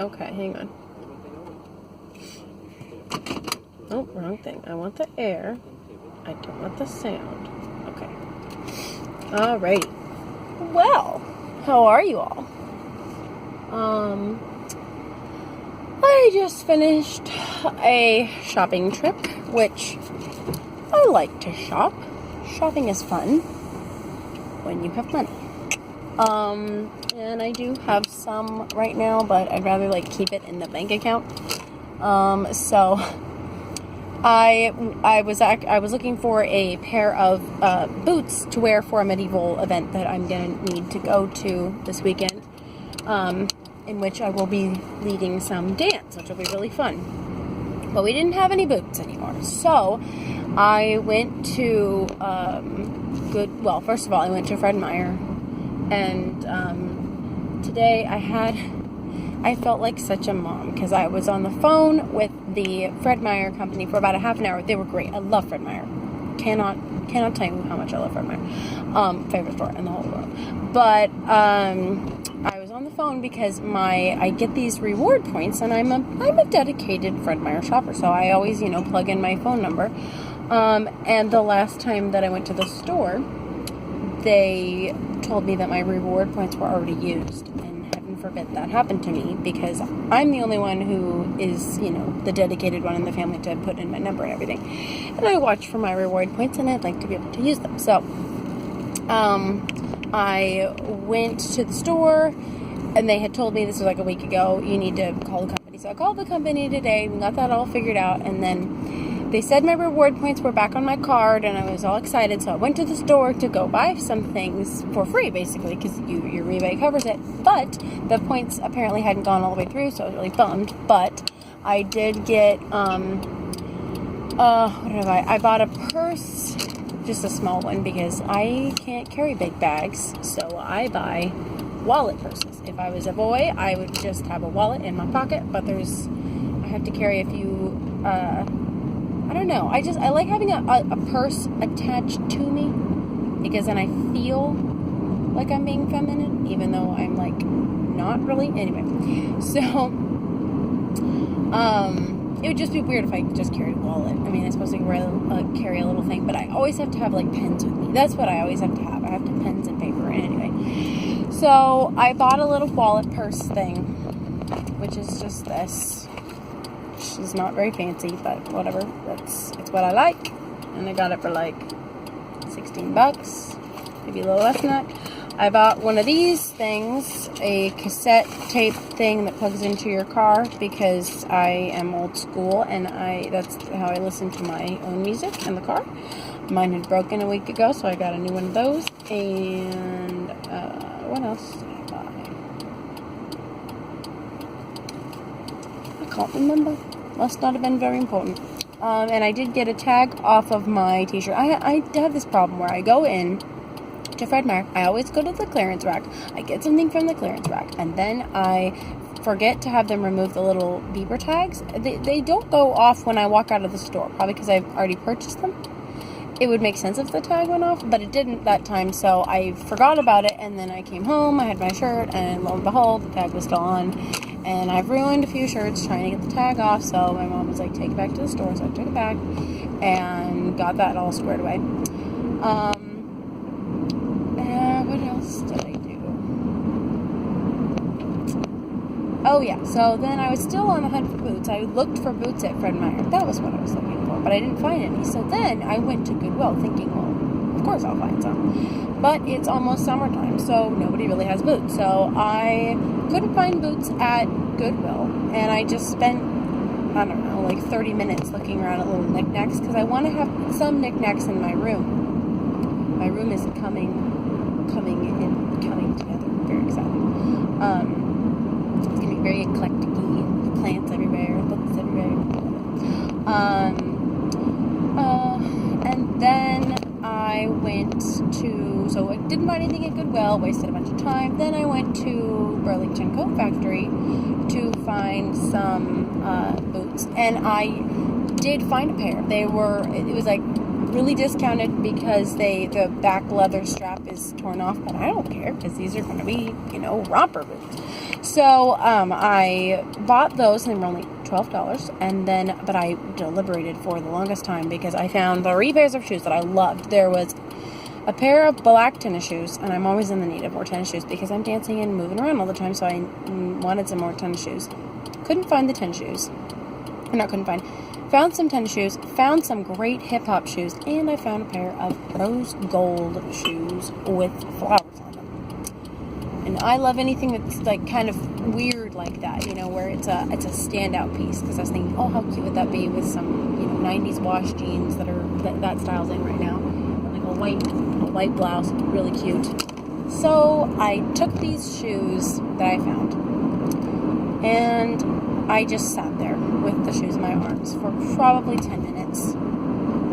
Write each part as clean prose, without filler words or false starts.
Okay, hang on. Oh, wrong thing. I want the air. I don't want the sound. Okay. Alrighty. Well, how are you all? I just finished a shopping trip, which I like to shop. Shopping is fun when you have money. And I do have some right now, but I'd rather keep it in the bank account. So I was looking for a pair of boots to wear for a medieval event that I'm gonna need to go to this weekend, in which I will be leading some dance, which will be really fun. But we didn't have any boots anymore, so I went to first of all, I went to Fred Meyer, and today I felt like such a mom because I was on the phone with the Fred Meyer company for about a half an hour. They were great. I love Fred Meyer. Cannot tell you how much I love Fred Meyer. Favorite store in the whole world. But I was on the phone because I get these reward points, and I'm a dedicated Fred Meyer shopper, so I always plug in my phone number. And the last time that I went to the store, they told me that my reward points were already used, and heaven forbid that happened to me, because I'm the only one who is, the dedicated one in the family to put in my number and everything. And I watch for my reward points, and I'd like to be able to use them. So, I went to the store, and they had told me, this was like a week ago, you need to call the company. So I called the company today and got that all figured out, and then they said my reward points were back on my card, and I was all excited, so I went to the store to go buy some things for free, basically, because your rebate covers it. But the points apparently hadn't gone all the way through, so I was really bummed. But I did get, what did I bought a purse, just a small one, because I can't carry big bags, so I buy wallet purses. If I was a boy, I would just have a wallet in my pocket, but I have to carry a few, I don't know. I like having a purse attached to me, because then I feel like I'm being feminine, even though I'm not really. Anyway, so it would just be weird if I just carried a wallet. I mean, I'm supposed to carry a little thing, but I always have to have pens with me. That's what I always have to have. I have to pens and paper. Anyway, so I bought a little wallet purse thing, which is just this. It's not very fancy, but whatever. It's what I like, and I got it for $16, maybe a little less than that. I bought one of these things, a cassette tape thing that plugs into your car, because I am old school, and that's how I listen to my own music in the car. Mine had broken a week ago, so I got a new one of those. And what else did I buy? I can't remember. Must not have been very important. And I did get a tag off of my t-shirt. I have this problem where I go in to Fred Meyer. I always go to the clearance rack. I get something from the clearance rack, and then I forget to have them remove the little beeper tags. They don't go off when I walk out of the store, probably because I've already purchased them. It would make sense if the tag went off, but it didn't that time, so I forgot about it, and then I came home, I had my shirt, and lo and behold, the tag was still on. And I've ruined a few shirts trying to get the tag off, so my mom was like, take it back to the store, so I took it back and got that all squared away. What else did I do? Oh yeah, so then I was still on the hunt for boots. I looked for boots at Fred Meyer. That was what I was looking for, but I didn't find any. So then I went to Goodwill thinking, well, of course I'll find some. But it's almost summertime, so nobody really has boots. So I couldn't find boots at Goodwill, and I just spent, 30 minutes looking around at little knickknacks, because I want to have some knickknacks in my room. My room is coming together. Very exciting. It's going to be very eclectic-y. Plants everywhere, books everywhere. And then I went to, so I didn't find anything at Goodwill, wasted a bunch of time. Then I went to Burlington Coat Factory to find some boots, and I did find a pair. It was really discounted because the back leather strap is torn off, but I don't care because these are going to be, romper boots. So I bought those, and they were only $12. And then, but I deliberated for the longest time because I found 3 pairs of shoes that I loved. There was a pair of black tennis shoes, and I'm always in the need of more tennis shoes because I'm dancing and moving around all the time, so I wanted some more tennis shoes. Couldn't find the tennis shoes. Found some tennis shoes, found some great hip-hop shoes, and I found a pair of rose gold shoes with flowers on them. And I love anything that's like kind of weird like that, you know, where it's a standout piece. Because I was thinking, oh, how cute would that be with some, you know, 90s wash jeans that style's in right now, and like a white blouse, really cute. So I took these shoes that I found, and I just sat there with the shoes in my arms for probably 10 minutes,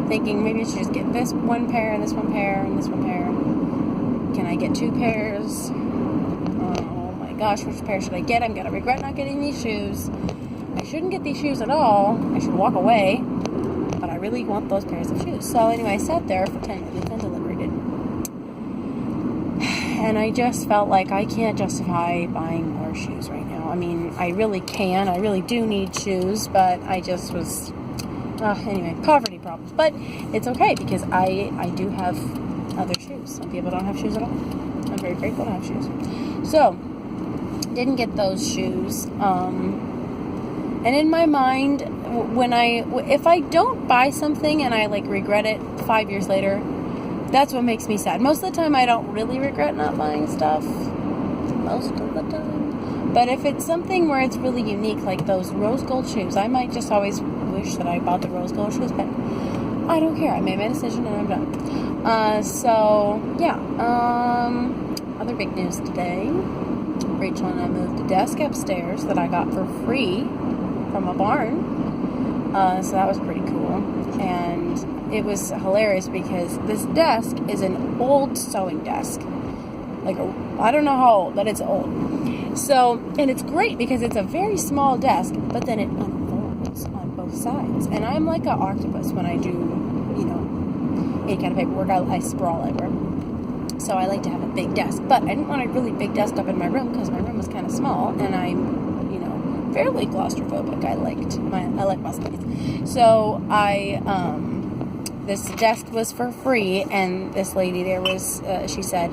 thinking maybe I should just get this one pair and this one pair and this one pair. Can I get 2 pairs? Oh my gosh, which pair should I get? I'm gonna regret not getting these shoes. I shouldn't get these shoes at all. I should walk away, but I really want those pairs of shoes. So anyway, I sat there for 10 minutes and deliberated. And I just felt like I can't justify buying more shoes right now. I mean, I really can. I really do need shoes, but I just was... anyway, poverty problems. But it's okay because I do have other shoes. Some people don't have shoes at all. I'm very grateful to have shoes. So, didn't get those shoes. And in my mind, if I don't buy something and I like regret it 5 years later, that's what makes me sad. Most of the time, I don't really regret not buying stuff. Most of the time. But if it's something where it's really unique, like those rose gold shoes, I might just always wish that I bought the rose gold shoes, but I don't care. I made my decision and I'm done. So, yeah. Other big news today. Rachel and I moved a desk upstairs that I got for free from a barn. So that was pretty cool. And it was hilarious because this desk is an old sewing desk. I don't know how old, but it's old. So, and it's great because it's a very small desk, but then it unfolds on both sides. And I'm like an octopus when I do, you know, any kind of paperwork. I sprawl everywhere. So I like to have a big desk. But I didn't want a really big desk up in my room because my room was kind of small, and I'm, you know, fairly claustrophobic. I like my space. So this desk was for free, and this lady there was, she said,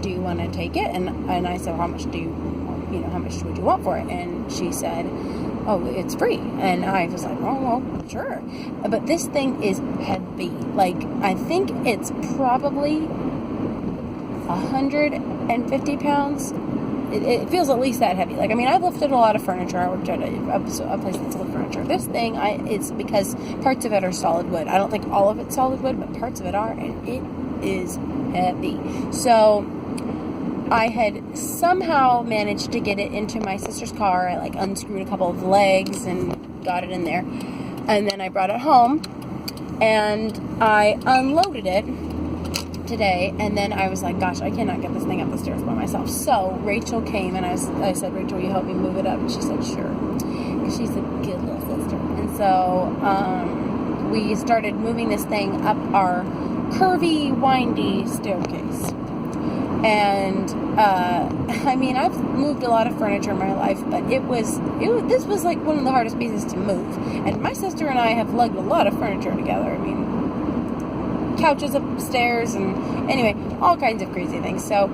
do you want to take it? And I said, how much would you want for it? And she said, oh, it's free. And I was like, oh, well, sure. But this thing is heavy. Like, I think it's probably 150 pounds. It feels at least that heavy. Like, I mean, I've lifted a lot of furniture. I worked at a place that's lift furniture. This thing, it's because parts of it are solid wood. I don't think all of it's solid wood, but parts of it are, and it is heavy. So I had somehow managed to get it into my sister's car. I like unscrewed a couple of legs and got it in there. And then I brought it home and I unloaded it today, and then I was like, gosh, I cannot get this thing up the stairs by myself. So Rachel came, and I said, Rachel, will you help me move it up? And she said, sure, because she's a good little sister. And so we started moving this thing up our curvy, windy staircase. And I mean, I've moved a lot of furniture in my life, but this was like one of the hardest pieces to move. And my sister and I have lugged a lot of furniture together. I mean, couches upstairs, and anyway, all kinds of crazy things. So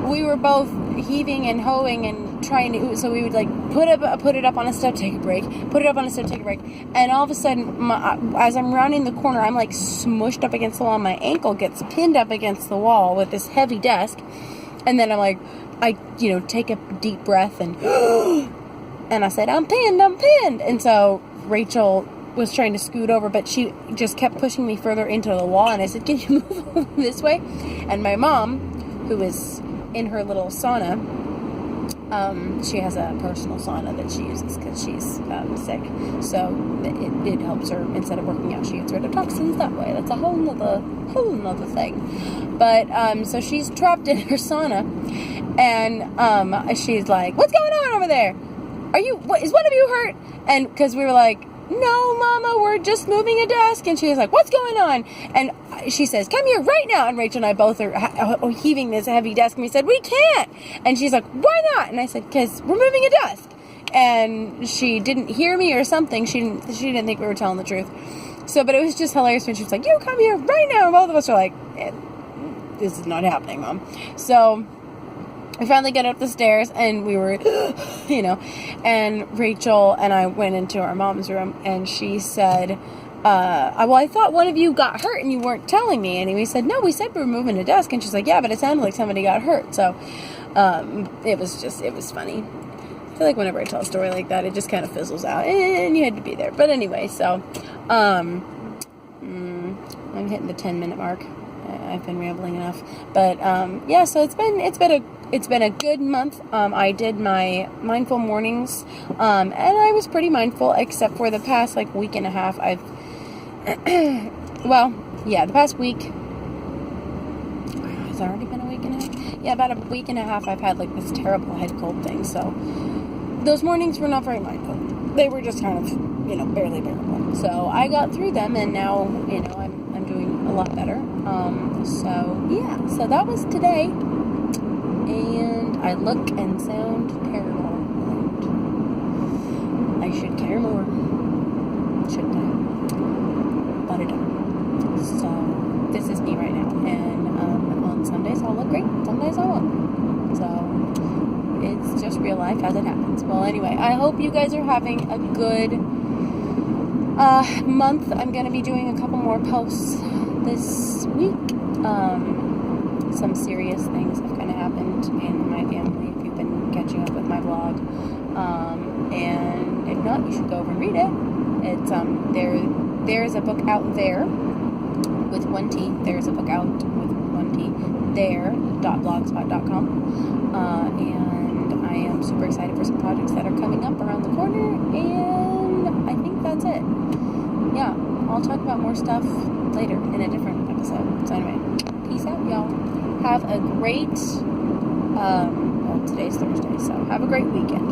we were both heaving and hoeing and trying to, so we would like put it up on a step, take a break, put it up on a step, take a break, and all of a sudden, as I'm rounding the corner, I'm like smushed up against the wall. My ankle gets pinned up against the wall with this heavy desk, and then I'm like, I take a deep breath and and I said, I'm pinned, and so Rachel was trying to scoot over, but she just kept pushing me further into the wall, and I said, can you move this way? And my mom, who is in her little sauna, she has a personal sauna that she uses because she's sick, so it helps her. Instead of working out, she gets rid of toxins that way. That's a whole nother thing. But so she's trapped in her sauna, and she's like, what's going on over there? Is one of you hurt? And because we were like, no, Mama, we're just moving a desk. And she was like, what's going on? And she says, come here right now. And Rachel and I both are heaving this heavy desk. And we said, we can't. And she's like, why not? And I said, because we're moving a desk. And she didn't hear me or something. She didn't think we were telling the truth. So, but it was just hilarious when she was like, you come here right now. And both of us are like, this is not happening, Mom. So we finally get up the stairs, and we were, and Rachel and I went into our mom's room, and she said, well, I thought one of you got hurt and you weren't telling me. And we said, no, we said we were moving a desk. And she's like, yeah, but it sounded like somebody got hurt. So it was funny. I feel like whenever I tell a story like that, it just kind of fizzles out, and you had to be there. But anyway, so I'm hitting the 10-minute mark. I've been rambling enough, but yeah. So it's been a good month. I did my mindful mornings, and I was pretty mindful, except for the past week and a half. I've the past week. Has it already been a week and a half? Yeah, about a week and a half. I've had this terrible head cold thing. So those mornings were not very mindful. They were just kind of barely bearable. So I got through them, and now I'm doing a lot better. So that was today, and I look and sound terrible, and I should care more, shouldn't I? But I don't. So this is me right now, and on some days I'll look great, some days I won't. So it's just real life as it happens. Well, anyway, I hope you guys are having a good month. I'm going to be doing a couple more posts this week. Some serious things have kind of happened in my family, if you've been catching up with my vlog. And if not, you should go over and read it. It's there's a book out there with one T. There's a book out with one T. There.blogspot.com. And I am super excited for some projects that are coming up around the corner. And I think that's it. Yeah, I'll talk about more stuff later in a different episode. So anyway, peace out, y'all. Have a great, today's Thursday, so have a great weekend.